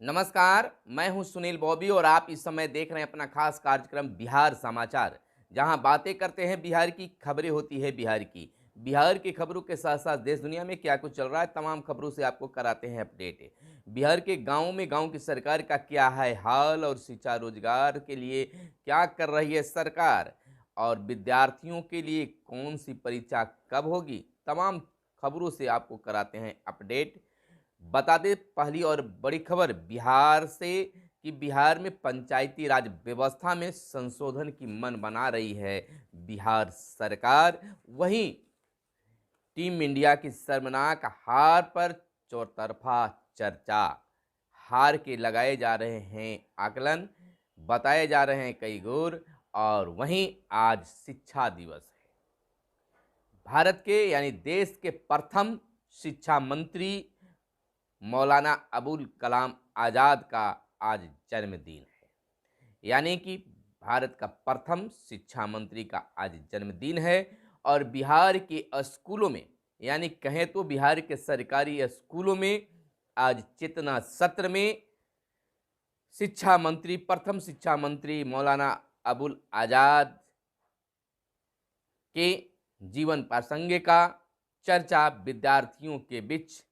नमस्कार, मैं हूं सुनील बॉबी और आप इस समय देख रहे हैं अपना खास कार्यक्रम बिहार समाचार। जहां बातें करते हैं बिहार की, खबरें होती है बिहार की। बिहार की खबरों के साथ साथ देश दुनिया में क्या कुछ चल रहा है, तमाम खबरों से आपको कराते हैं अपडेट। बिहार के गाँव में गाँव की सरकार का क्या है हाल और शिक्षा रोजगार के लिए क्या कर रही है सरकार, और विद्यार्थियों के लिए कौन सी परीक्षा कब होगी, तमाम खबरों से आपको कराते हैं अपडेट। बता दें पहली और बड़ी खबर बिहार से कि बिहार में पंचायती राज व्यवस्था में संशोधन की मन बना रही है बिहार सरकार। वहीं टीम इंडिया की शर्मनाक हार पर चौतरफा चर्चा। हार के लगाए जा रहे हैं आकलन, बताए जा रहे हैं कई गुर। और वहीं आज शिक्षा दिवस है। भारत के यानी देश के प्रथम शिक्षा मंत्री मौलाना अबुल कलाम आज़ाद का आज जन्मदिन है। यानी कि भारत का प्रथम शिक्षा मंत्री का आज जन्मदिन है। और बिहार के स्कूलों में, यानी कहें तो बिहार के सरकारी स्कूलों में आज चेतना सत्र में शिक्षा मंत्री, प्रथम शिक्षा मंत्री मौलाना अबुल आज़ाद के जीवन प्रसंग का चर्चा विद्यार्थियों के बीच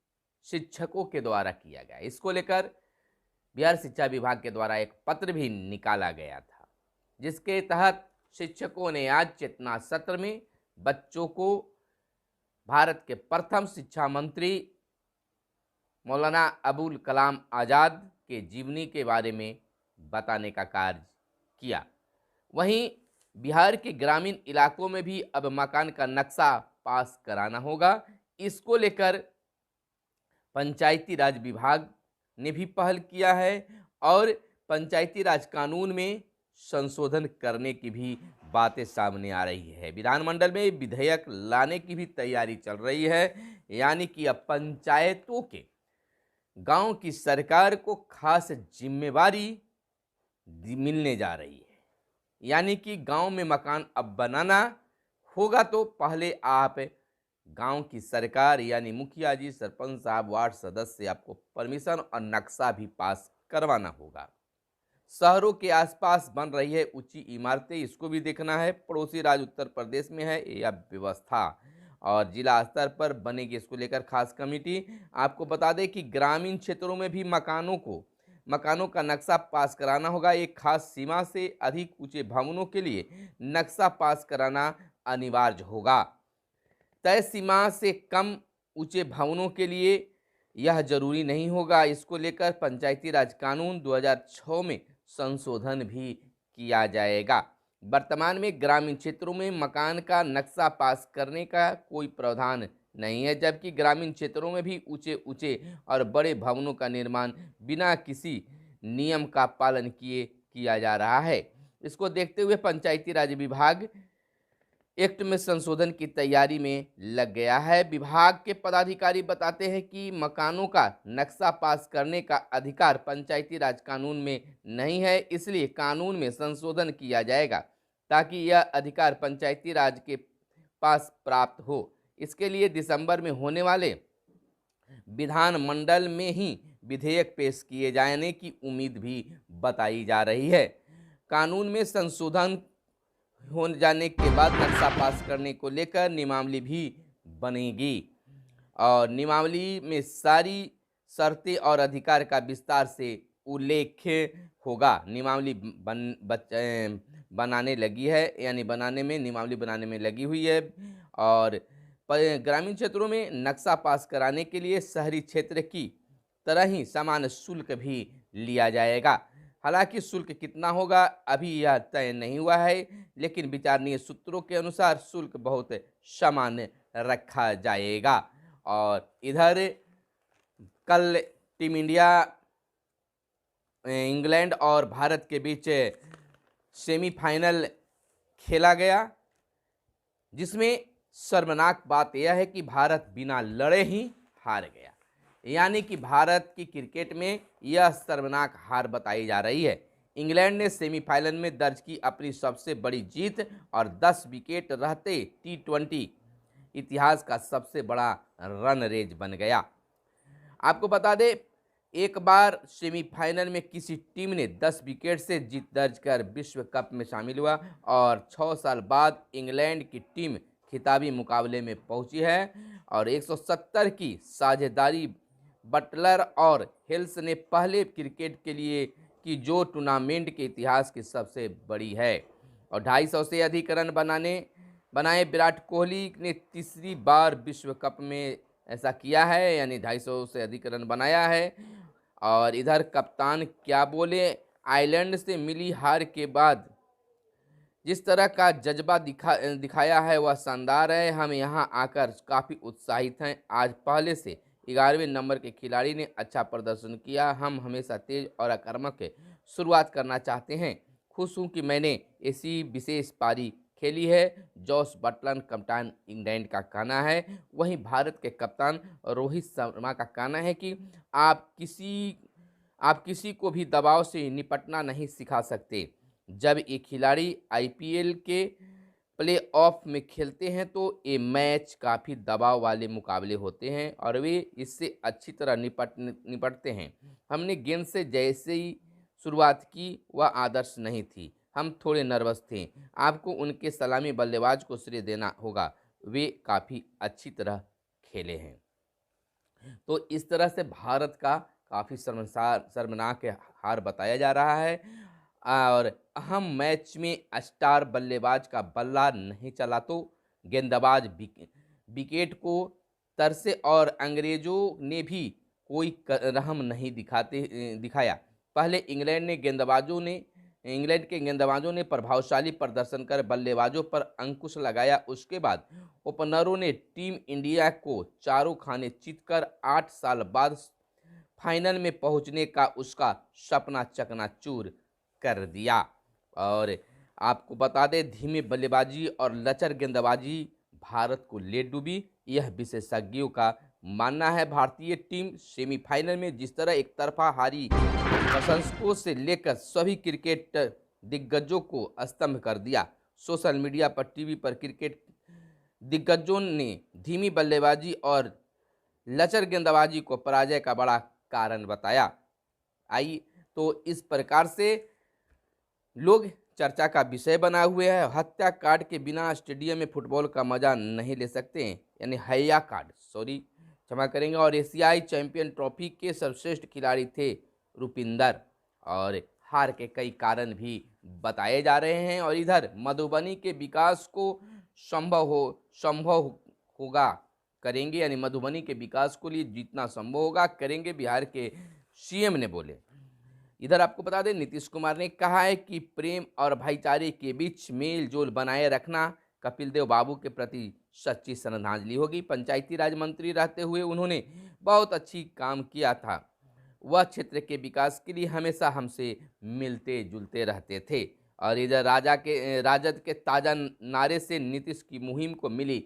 शिक्षकों के द्वारा किया गया। इसको लेकर बिहार शिक्षा विभाग के द्वारा एक पत्र भी निकाला गया था, जिसके तहत शिक्षकों ने आज चेतना सत्र में बच्चों को भारत के प्रथम शिक्षा मंत्री मौलाना अबुल कलाम आज़ाद के जीवनी के बारे में बताने का कार्य किया। वहीं बिहार के ग्रामीण इलाकों में भी अब मकान का नक्शा पास कराना होगा। इसको लेकर पंचायती राज विभाग ने भी पहल किया है और पंचायती राज कानून में संशोधन करने की भी बातें सामने आ रही है। विधानमंडल में विधेयक लाने की भी तैयारी चल रही है। यानी कि अब पंचायतों के गांव की सरकार को खास जिम्मेवारी मिलने जा रही है। यानी कि गांव में मकान अब बनाना होगा तो पहले आप गांव की सरकार यानी मुखिया जी, सरपंच साहब, वार्ड सदस्य से आपको परमिशन और नक्शा भी पास करवाना होगा। शहरों के आसपास बन रही है ऊंची इमारतें, इसको भी देखना है। पड़ोसी राज्य उत्तर प्रदेश में है यह व्यवस्था और जिला स्तर पर बनेगी, इसको लेकर खास कमेटी। आपको बता दें कि ग्रामीण क्षेत्रों में भी मकानों का नक्शा पास कराना होगा। एक खास सीमा से अधिक ऊंचे भवनों के लिए नक्शा पास कराना अनिवार्य होगा। तय सीमा से कम ऊंचे भवनों के लिए यह जरूरी नहीं होगा। इसको लेकर पंचायती राज कानून 2006 में संशोधन भी किया जाएगा। वर्तमान में ग्रामीण क्षेत्रों में मकान का नक्शा पास करने का कोई प्रावधान नहीं है, जबकि ग्रामीण क्षेत्रों में भी ऊंचे ऊंचे और बड़े भवनों का निर्माण बिना किसी नियम का पालन किए किया जा रहा है। इसको देखते हुए पंचायती राज विभाग एक्ट में संशोधन की तैयारी में लग गया है। विभाग के पदाधिकारी बताते हैं कि मकानों का नक्शा पास करने का अधिकार पंचायती राज कानून में नहीं है, इसलिए कानून में संशोधन किया जाएगा ताकि यह अधिकार पंचायती राज के पास प्राप्त हो। इसके लिए दिसंबर में होने वाले विधानमंडल में ही विधेयक पेश किए जाने की उम्मीद भी बताई जा रही है। कानून में संशोधन हो जाने के बाद नक्शा पास करने को लेकर नियमावली भी बनेगी और नियमावली में सारी शर्तें और अधिकार का विस्तार से उल्लेख होगा। नियमावली बनाने लगी है, यानी नियमावली बनाने में लगी हुई है। और ग्रामीण क्षेत्रों में नक्शा पास कराने के लिए शहरी क्षेत्र की तरह ही समान शुल्क भी लिया जाएगा। हालांकि शुल्क कितना होगा अभी यह तय नहीं हुआ है, लेकिन विचारणीय सूत्रों के अनुसार शुल्क बहुत सामान्य रखा जाएगा। और इधर कल टीम इंडिया इंग्लैंड और भारत के बीच सेमीफाइनल खेला गया, जिसमें शर्मनाक बात यह है कि भारत बिना लड़े ही हार गया। यानी कि भारत की क्रिकेट में यह शर्मनाक हार बताई जा रही है। इंग्लैंड ने सेमीफाइनल में दर्ज की अपनी सबसे बड़ी जीत और 10 विकेट रहते T20 इतिहास का सबसे बड़ा रन रेज बन गया। आपको बता दें एक बार सेमीफाइनल में किसी टीम ने 10 विकेट से जीत दर्ज कर विश्व कप में शामिल हुआ और 6 साल बाद इंग्लैंड की टीम खिताबी मुकाबले में पहुंची है और 170 की साझेदारी बटलर और हिल्स ने पहले क्रिकेट के लिए की जो टूर्नामेंट के इतिहास की सबसे बड़ी है और 250 से अधिक रन बनाए विराट कोहली ने तीसरी बार विश्व कप में ऐसा किया है, यानी 250 से अधिक रन बनाया है। और इधर कप्तान क्या बोले, आयरलैंड से मिली हार के बाद जिस तरह का जज्बा दिखाया है वह शानदार है। हम यहां आकर काफ़ी उत्साहित हैं। आज पहले से 11वें नंबर के खिलाड़ी ने अच्छा प्रदर्शन किया। हम हमेशा तेज और आक्रामक शुरुआत करना चाहते हैं। खुश हूं कि मैंने ऐसी विशेष पारी खेली है। जॉस बटलर कप्तान इंग्लैंड का कहना है। वहीं भारत के कप्तान रोहित शर्मा का कहना है कि आप किसी को भी दबाव से निपटना नहीं सिखा सकते। जब एक खिलाड़ी आईपीएल के प्ले ऑफ में खेलते हैं तो ये मैच काफ़ी दबाव वाले मुकाबले होते हैं और वे इससे अच्छी तरह निपटते हैं। हमने गेंद से जैसे ही शुरुआत की वह आदर्श नहीं थी। हम थोड़े नर्वस थे। आपको उनके सलामी बल्लेबाज को श्रेय देना होगा, वे काफ़ी अच्छी तरह खेले हैं। तो इस तरह से भारत का काफ़ी शर्मनाक हार बताया जा रहा है और अहम मैच में स्टार बल्लेबाज का बल्ला नहीं चला तो गेंदबाज विकेट को तरसे और अंग्रेजों ने भी कोई रहम नहीं दिखाया। पहले इंग्लैंड के गेंदबाजों ने प्रभावशाली प्रदर्शन कर बल्लेबाजों पर अंकुश लगाया। उसके बाद ओपनरों ने टीम इंडिया को चारों खाने जीतकर 8 साल बाद फाइनल में पहुंचने का उसका सपना चकनाचूर कर दिया। और आपको बता दें, धीमी बल्लेबाजी और लचर गेंदबाजी भारत को ले डूबी, यह विशेषज्ञों का मानना है। भारतीय टीम सेमीफाइनल में जिस तरह एक तरफा हारी, प्रशंसकों से लेकर सभी क्रिकेट दिग्गजों को स्तंभ कर दिया। सोशल मीडिया पर, टीवी पर क्रिकेट दिग्गजों ने धीमी बल्लेबाजी और लचर गेंदबाजी को पराजय का बड़ा कारण बताया। आई तो इस प्रकार से लोग चर्चा का विषय बना हुए हैं। हत्याकांड के बिना स्टेडियम में फुटबॉल का मजा नहीं ले सकते हैं, यानी हत्या कांड, सॉरी क्षमा करेंगे। और एशियाई चैंपियन ट्रॉफी के सर्वश्रेष्ठ खिलाड़ी थे रुपिंदर और हार के कई कारण भी बताए जा रहे हैं। और इधर मधुबनी के विकास को संभव होगा करेंगे, यानी मधुबनी के विकास को लिए जितना संभव होगा करेंगे, बिहार के सीएम ने बोले। इधर आपको बता दें, नीतीश कुमार ने कहा है कि प्रेम और भाईचारे के बीच मेल जोल बनाए रखना कपिल देव बाबू के प्रति सच्ची श्रद्धांजलि होगी। पंचायती राज मंत्री रहते हुए उन्होंने बहुत अच्छी काम किया था। वह क्षेत्र के विकास के लिए हमेशा हमसे मिलते जुलते रहते थे। और इधर राजद के ताजा नारे से नीतीश की मुहिम को मिली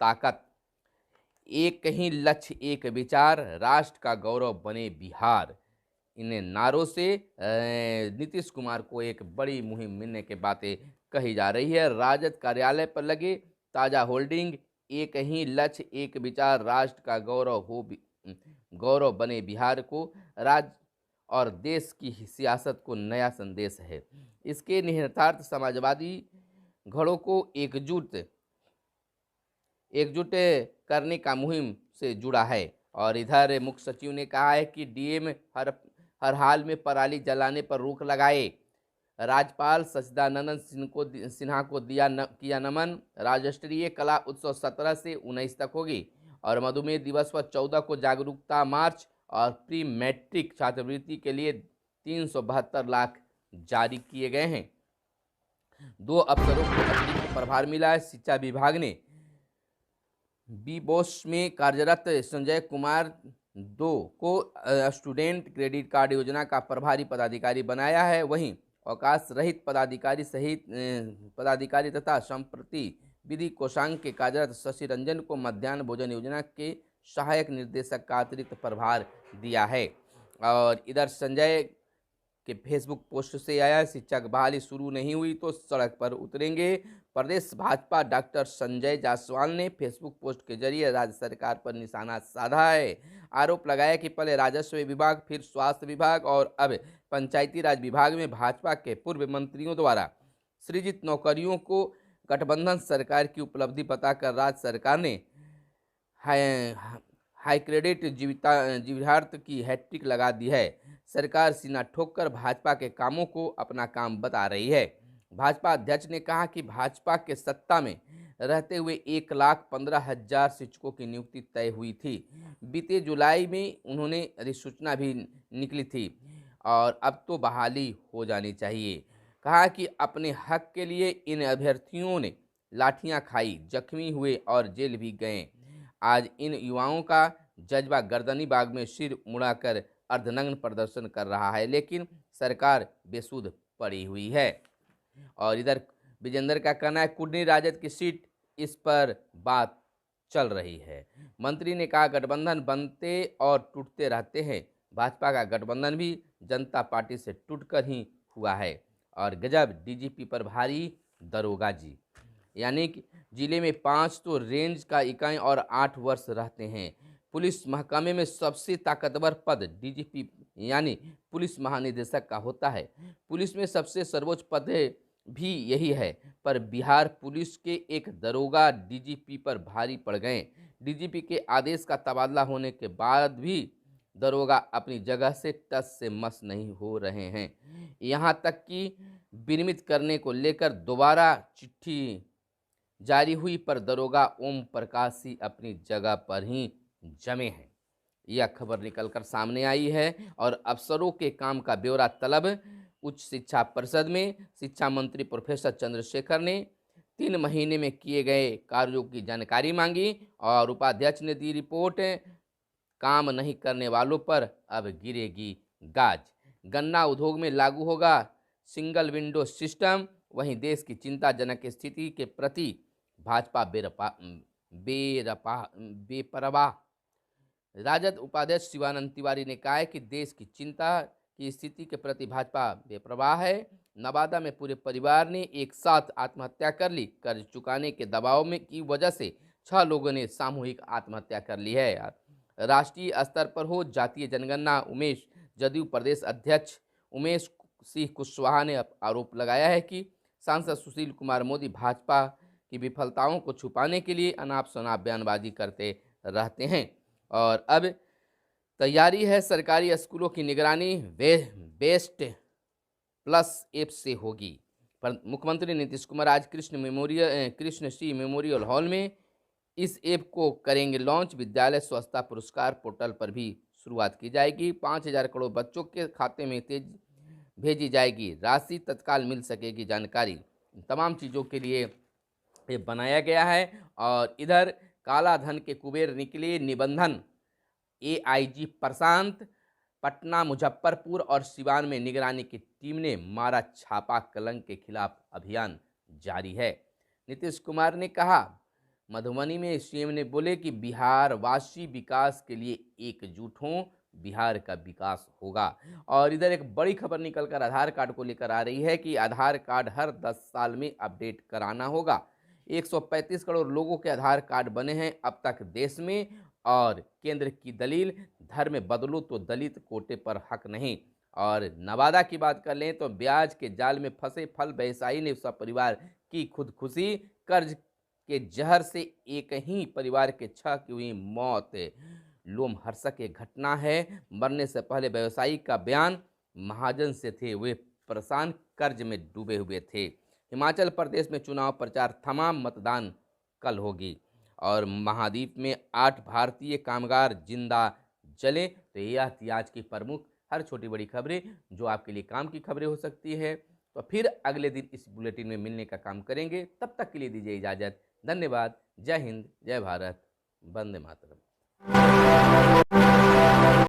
ताकत। एक ही लक्ष्य, एक विचार, राष्ट्र का गौरव बने बिहार। इन नारों से नीतीश कुमार को एक बड़ी मुहिम मिलने की बातें कही जा रही है। राजद कार्यालय पर लगे ताज़ा होल्डिंग, एक ही लक्ष्य, एक विचार, राष्ट्र का गौरव बने बिहार को राज्य और देश की सियासत को नया संदेश है। इसके निहितार्थ समाजवादी घड़ों को एकजुट करने का मुहिम से जुड़ा है। और इधर मुख्य सचिव ने कहा है कि डीएम हर हाल में पराली जलाने पर रोक लगाए। राज्यपाल सच्चिदानंद सिन्हा को किया नमन। राष्ट्रीय कला उत्सव 17 से 19 तक होगी। और मधुमेह दिवस पर 14 को जागरूकता मार्च और प्री मैट्रिक छात्रवृत्ति के लिए 372 लाख जारी किए गए हैं। 2 अफसरों को अतिरिक्त प्रभार मिला है। शिक्षा विभाग ने बीबॉस में कार्यरत संजय कुमार 2 को स्टूडेंट क्रेडिट कार्ड योजना का प्रभारी पदाधिकारी बनाया है। वहीं अवकाश रहित पदाधिकारी तथा संप्रति विधि कोषांग के कार्यरत शशि रंजन को मध्याह्न भोजन योजना के सहायक निर्देशक का अतिरिक्त प्रभार दिया है। और इधर संजय के फेसबुक पोस्ट से आया। शिक्षक बहाली शुरू नहीं हुई तो सड़क पर उतरेंगे। प्रदेश भाजपा डॉक्टर संजय जायसवाल ने फेसबुक पोस्ट के जरिए राज्य सरकार पर निशाना साधा है। आरोप लगाया कि पहले राजस्व विभाग, फिर स्वास्थ्य विभाग और अब पंचायती राज विभाग में भाजपा के पूर्व मंत्रियों द्वारा सृजित नौकरियों को गठबंधन सरकार की उपलब्धि बताकर राज्य सरकार ने हाई क्रेडिट जीवितार्थ की हैट्रिक लगा दी है। सरकार सीना ठोककर भाजपा के कामों को अपना काम बता रही है। भाजपा अध्यक्ष ने कहा कि भाजपा के सत्ता में रहते हुए 1,15,000 शिक्षकों की नियुक्ति तय हुई थी। बीते जुलाई में उन्होंने अधिसूचना भी निकली थी और अब तो बहाली हो जानी चाहिए। कहा कि अपने हक के लिए इन अभ्यर्थियों ने लाठियां खाई, जख्मी हुए और जेल भी गए। आज इन युवाओं का जज्बा गर्दनी बाग में सिर मुड़ाकर अर्धनग्न प्रदर्शन कर रहा है, लेकिन सरकार बेसुध पड़ी हुई है। और इधर विजेंद्र का कहना है कुडनी राजद की सीट, इस पर बात चल रही है। मंत्री ने कहा गठबंधन बनते और टूटते रहते हैं। भाजपा का गठबंधन भी जनता पार्टी से टूटकर ही हुआ है। और गजब, डीजीपी पर भारी दरोगा जी, यानी कि जिले में 5 तो रेंज का इकाई और 8 वर्ष रहते हैं। पुलिस महकमे में सबसे ताकतवर पद डीजीपी यानी पुलिस महानिदेशक का होता है। पुलिस में सबसे सर्वोच्च पद भी यही है, पर बिहार पुलिस के एक दरोगा डीजीपी पर भारी पड़ गए। डीजीपी के आदेश का तबादला होने के बाद भी दरोगा अपनी जगह से टस से मस नहीं हो रहे हैं। यहाँ तक कि विनियमित करने को लेकर दोबारा चिट्ठी जारी हुई, पर दरोगा ओम प्रकाश ही अपनी जगह पर ही जमे हैं। यह खबर निकलकर सामने आई है और अफसरों के काम का ब्यौरा तलब उच्च शिक्षा परिषद में शिक्षा मंत्री प्रोफेसर चंद्रशेखर ने 3 महीने में किए गए कार्यों की जानकारी मांगी और उपाध्यक्ष ने दी रिपोर्ट। काम नहीं करने वालों पर अब गिरेगी गाज। गन्ना उद्योग में लागू होगा सिंगल विंडो सिस्टम। वहीं देश की चिंताजनक स्थिति के प्रति भाजपा बेपरवाह। राजद उपाध्यक्ष शिवानंद तिवारी ने कहा है कि देश की चिंता की स्थिति के प्रति भाजपा बेपरवाह है। नवादा में पूरे परिवार ने एक साथ आत्महत्या कर ली। कर्ज चुकाने के दबाव में की वजह से 6 लोगों ने सामूहिक आत्महत्या कर ली है। राष्ट्रीय स्तर पर हो जातीय जनगणना। उमेश जदयू प्रदेश अध्यक्ष उमेश सिंह कुशवाहा ने आरोप लगाया है कि सांसद सुशील कुमार मोदी भाजपा की विफलताओं को छुपाने के लिए अनाप शनाप बयानबाजी करते रहते हैं। और अब तैयारी है सरकारी स्कूलों की निगरानी बेस्ट प्लस ऐप से होगी। पर मुख्यमंत्री नीतीश कुमार आज कृष्ण श्री मेमोरियल हॉल में इस ऐप को करेंगे लॉन्च। विद्यालय स्वच्छता पुरस्कार पोर्टल पर भी शुरुआत की जाएगी। 5,000 करोड़ बच्चों के खाते में तेज भेजी जाएगी राशि, तत्काल मिल सकेगी जानकारी। तमाम चीज़ों के लिए ये बनाया गया है। और इधर काला धन के कुबेर निकले निबंधन। एआईजी प्रशांत, पटना, मुजफ्फरपुर और सिवान में निगरानी की टीम ने मारा छापा। कलंक के खिलाफ अभियान जारी है। नीतीश कुमार ने कहा, मधुबनी में सीएम ने बोले कि बिहार वासी विकास के लिए एकजुट हों, बिहार का विकास होगा। और इधर एक बड़ी खबर निकलकर आधार कार्ड को लेकर आ रही है कि आधार कार्ड हर 10 साल में अपडेट कराना होगा। 135 करोड़ लोगों के आधार कार्ड बने हैं अब तक देश में। और केंद्र की दलील, धर्म बदलो तो दलित कोटे पर हक नहीं। और नवादा की बात कर लें तो ब्याज के जाल में फंसे फल व्यवसायी ने सपरिवार की खुदकुशी। कर्ज के जहर से एक ही परिवार के 6 की हुई मौत। लोमहर्षक एक घटना है। मरने से पहले व्यवसायी का बयान, महाजन से थे वे परेशान, कर्ज में डूबे हुए थे। हिमाचल प्रदेश में चुनाव प्रचार थमा, मतदान कल होगी। और महाद्वीप में 8 भारतीय कामगार जिंदा जले। तो यह थी आज की प्रमुख हर छोटी बड़ी खबरें जो आपके लिए काम की खबरें हो सकती है। तो फिर अगले दिन इस बुलेटिन में मिलने का काम करेंगे। तब तक के लिए दीजिए इजाज़त। धन्यवाद। जय हिंद, जय भारत, वंदे मातरम।